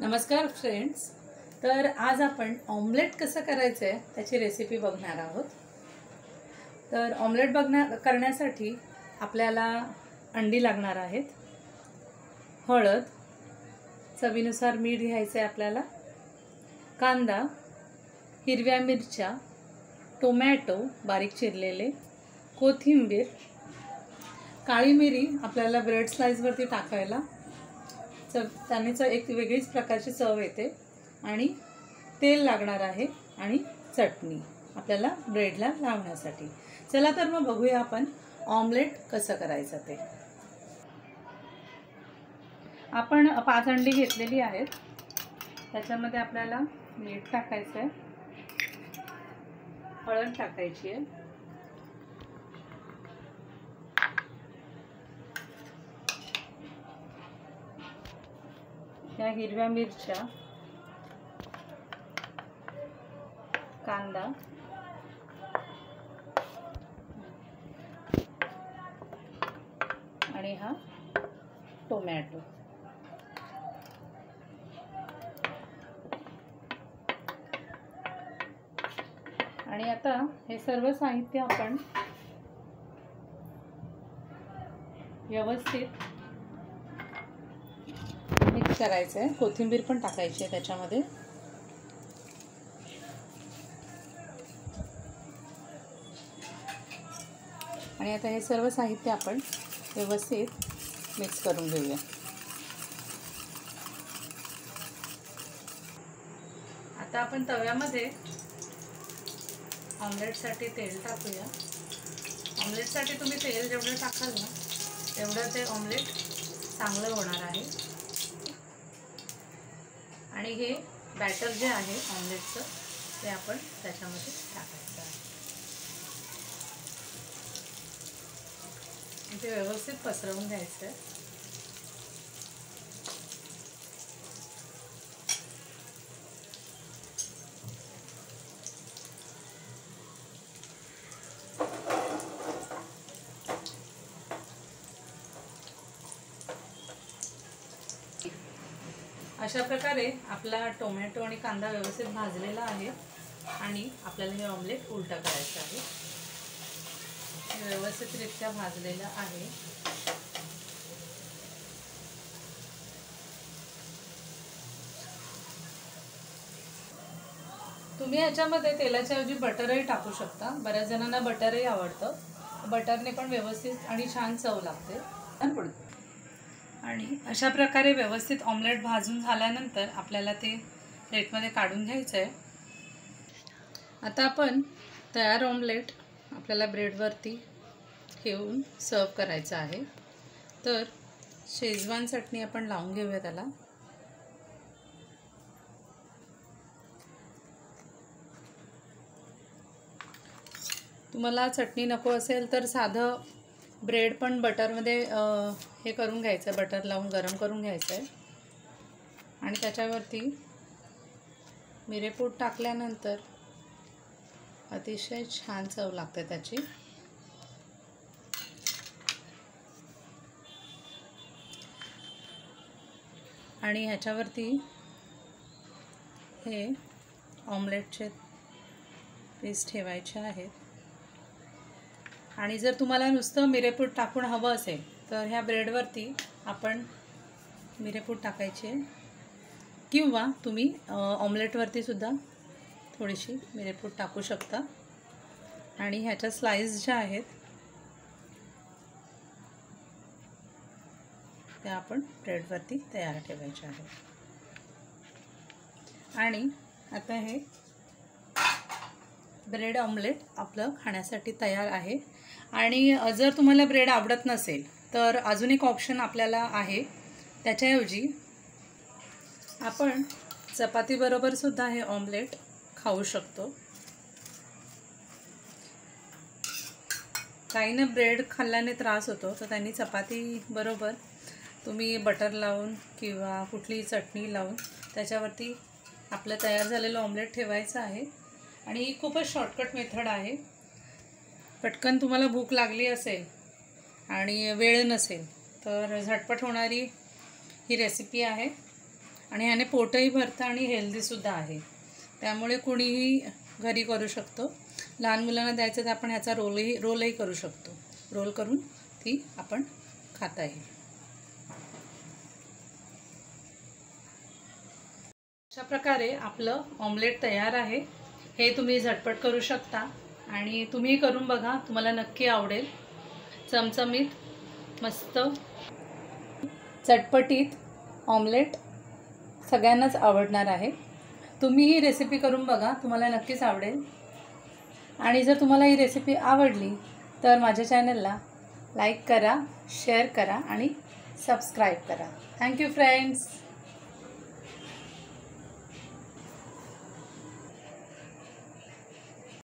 नमस्कार फ्रेंड्स। तर आज आपण ऑमलेट कसं करायचं आहे त्याची रेसिपी बघणार आहोत। तर ऑमलेट करण्यासाठी आपल्याला अंडी लागणार आहेत, हळद, चवीनुसार मीठ घ्यायचं आहे आपल्याला, कांदा, हिरव्या मिरच्या, टोमॅटो बारीक चिरलेले, कोथिंबीर, काळी मिरी आपल्याला ब्रेड स्लाइसवरती टाकायला त्याने एक वेगळीच प्रकारची चव येते, आणि तेल लागणार आहे आणि चटणी आपल्याला ब्रेडला लावण्यासाठी। चला तर मग बघूया आपण ऑमलेट कसं करायचं ते। आपण 5 अंडी घेतलेली आहेत, त्याच्यामध्ये आपल्याला मीठ टाकायचं आहे, हळद टाकायची आहे, या हिरव्या मिरच्या, कांदा आणि हा टोमॅटो। आणि आता हे सर्व साहित्य आपण व्यवस्थित मिक्स करायचं आहे। कोथिंबीर पण टाकायची आहे त्याच्यामध्ये, आणि आता हे सर्व साहित्य आपण व्यवस्थित मिक्स करून घेऊया। आता आपण तव्यामध्ये ऑमलेटसाठी तेल टाकूया। ऑमलेटसाठी तुम्ही तेल जेवढं टाकाल ना तेवढं ते ऑमलेट चांगलं होणार आहे। आणि हे बॅटर जे आहे ऑमलेटचं ते आपण त्याच्यामध्ये टाकायचं आहे, ते व्यवस्थित पसरवून घ्यायचं आहे। अशा प्रकारे आपला टोमॅटो आणि कांदा व्यवस्थित भाजलेला आहे, आणि आपल्याला हे ऑमलेट उलटा करायचं आहे। व्यवस्थितरित्या भाजलेला आहे। तुम्ही याच्यामध्ये तेलाच्या ऐवजी बटरही टाकू शकता। बऱ्याच जणांना बटरही आवडतं, बटरने पण व्यवस्थित आणि छान चव लागते। आणि अशा प्रकारे व्यवस्थित ऑमलेट भाजून झाल्यानंतर आपल्याला ते प्लेटमध्ये काढून घ्यायचं आहे। आता आपण तयार ऑमलेट आपल्याला ब्रेडवरती ठेवून सर्व करायचं आहे। तर शेजवान चटणी आपण लावून घेऊया त्याला। तुम्हाला चटणी नको असेल तर साधं ब्रेड पण बटरमध्ये हे करून घ्यायचं, बटर लावून गरम करून घ्यायचं आहे, आणि त्याच्यावरती मिरेपूड टाकल्यानंतर अतिशय छान चव लागते त्याची। आणि ह्याच्यावरती हे ऑमलेटचे पीस ठेवायचे आहेत। आणि जर तुम्हाला नुसतं मिरेपूड टाकून हवं असेल तर ह्या ब्रेडवरती आपण मिरेपूड टाकायची आहे, किंवा तुम्ही ऑमलेटवरती सुद्धा थोडीशी मिरेपूड टाकू शकता। आणि ह्याच्या स्लाइस ज्या आहेत त्या आपण ब्रेडवरती तयार ठेवायच्या आहेत। आणि आता हे ब्रेड ऑमलेट आपलं खाण्यासाठी तयार आहे। आणि जर तुम्हाला ब्रेड आवडत नसेल तर अजून एक ऑप्शन आपल्याला आहे, त्याच्याऐवजी आपण चपातीबरोबर सुद्धा हे ऑमलेट खाऊ शकतो। काहींना ब्रेड खाल्ल्याने त्रास होतो, तर त्यांनी चपाती बरोबर तुम्ही बटर लावून किंवा कुठली चटणी लावून त्याच्यावरती आपलं तयार झालेलं ऑमलेट ठेवायचं आहे। आणि ही खूपच शॉर्टकट मेथड आहे। पटकन तुम्हाला भूक लागली असेल आणि वेळ नसेल तर झटपट होणारी ही रेसिपी आहे। आणि याने पोटही भरतं आणि हेल्दीसुद्धा आहे. त्यामुळे कुणीही घरी करू शकतो. लहान मुलांना द्यायचं तर आपण ह्याचा रोलही करू शकतो. रोल करून ती आपण खाता येईल. अशा प्रकारे आपलं ऑमलेट तयार आहे. हे तुम्ही झटपट करू शकता आणि तुम्ही करून बघा, तुम्हाला नक्की आवडेल. चमचमीत मस्त चटपटीत ऑमलेट सगळ्यांनाच आवडणार आहे. तुम्ही ही रेसिपी करून बघा, तुम्हाला नक्कीच आवडेल. आणि जर तुम्हाला ही रेसिपी आवडली तर माझ्या चॅनलला लाईक करा, शेअर करा आणि सबस्क्राईब करा. Thank you friends.